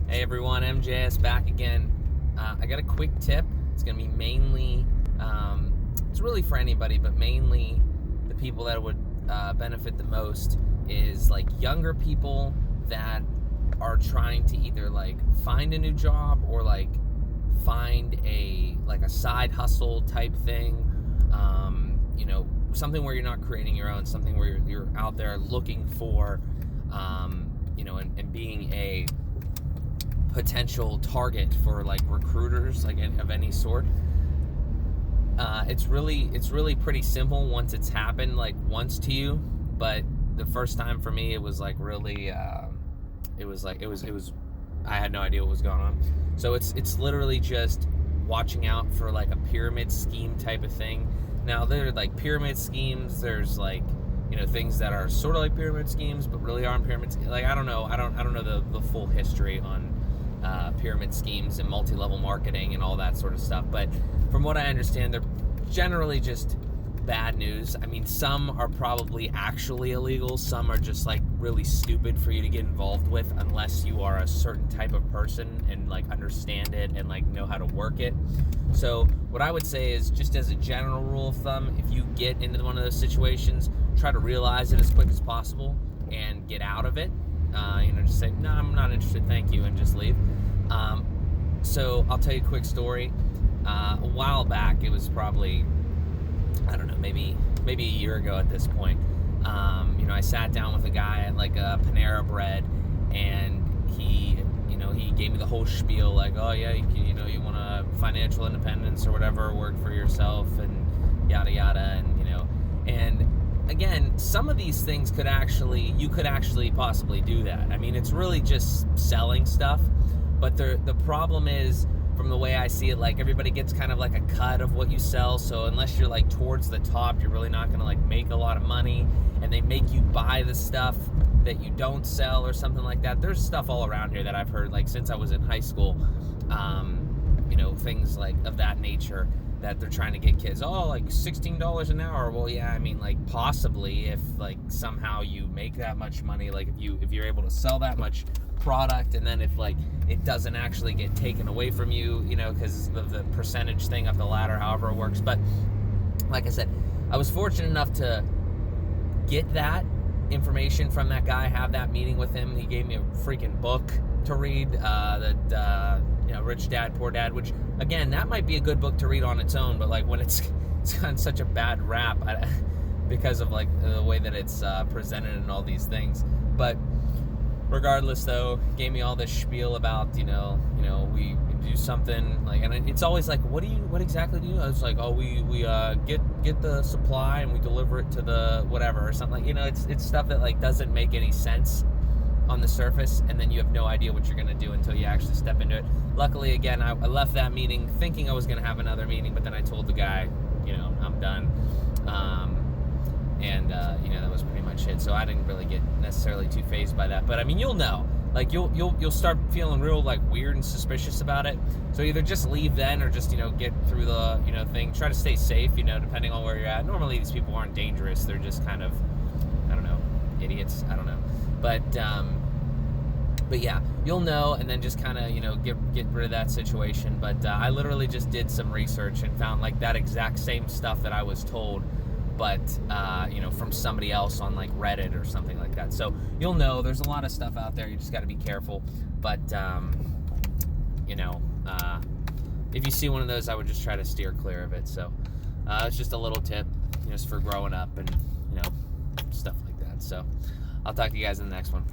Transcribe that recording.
Hey everyone, MJS back again. I got a quick tip. It's going to be mainly, it's really for anybody, but mainly the people that would benefit the most is like younger people that are trying to either like find a new job or like find a side hustle type thing. Something where you're not creating your own, something where you're out there looking for, and being a potential target for like recruiters like of any sort. It's really pretty simple once it's happened like once to you, but the first time for me it was like really it was I had no idea what was going on. So it's literally just watching out for like a pyramid scheme type of thing. Now there are like pyramid schemes, there's like things that are sort of like pyramid schemes but really aren't pyramid schemes. Like I don't know the full history on pyramid schemes and multi-level marketing and all that sort of stuff, but from what I understand, they're generally just bad news. I mean, some are probably actually illegal, some are just like really stupid for you to get involved with unless you are a certain type of person and like understand it and like know how to work it. So what I would say is, just as a general rule of thumb, if you get into one of those situations, try to realize it as quick as possible and get out of it. Just say, no, I'm not interested, thank you, and just leave. So I'll tell you a quick story. A while back, it was probably, I don't know, maybe a year ago at this point. I sat down with a guy at like a Panera Bread, and he gave me the whole spiel, like, oh yeah, you want a financial independence or whatever, work for yourself and yada yada, and again, some of these things you could actually possibly do that. I mean, it's really just selling stuff, but the problem is, from the way I see it, like everybody gets kind of like a cut of what you sell. So unless you're like towards the top, you're really not going to like make a lot of money, and they make you buy the stuff that you don't sell or something like that. There's stuff all around here that I've heard like since I was in high school, things like of that nature, that they're trying to get kids, like $16 an hour. Well, yeah, I mean, like possibly if like somehow you make that much money, like if you're able to sell that much product, and then if like it doesn't actually get taken away from you, because of the percentage thing up the ladder, however it works. But like I said, I was fortunate enough to get that information from that guy, have that meeting with him. He gave me a freaking book to read, Rich Dad, Poor Dad, which again, that might be a good book to read on its own, but like when it's gotten such a bad rap because of like the way that it's presented and all these things. But regardless, though, gave me all this spiel about we do something like, and it's always like, what exactly do you do? It's like, we get the supply and we deliver it to the whatever or something. Like, it's stuff that like doesn't make any sense on the surface, and then you have no idea what you're going to do until you actually step into it. Luckily, again, I left that meeting thinking I was going to have another meeting, but then I told the guy, I'm done. That was pretty much it. So I didn't really get necessarily too fazed by that. But I mean, you'll know. Like you'll start feeling real like weird and suspicious about it. So either just leave then, or just get through the thing. Try to stay safe. Depending on where you're at. Normally these people aren't dangerous. They're just kind of, I don't know, idiots. I don't know. But yeah, you'll know, and then just kind of get rid of that situation. But I literally just did some research and found like that exact same stuff that I was told, but from somebody else on like Reddit or something like that. So you'll know there's a lot of stuff out there. You just got to be careful. But if you see one of those, I would just try to steer clear of it. So it's just a little tip, just for growing up and stuff like that. So I'll talk to you guys in the next one.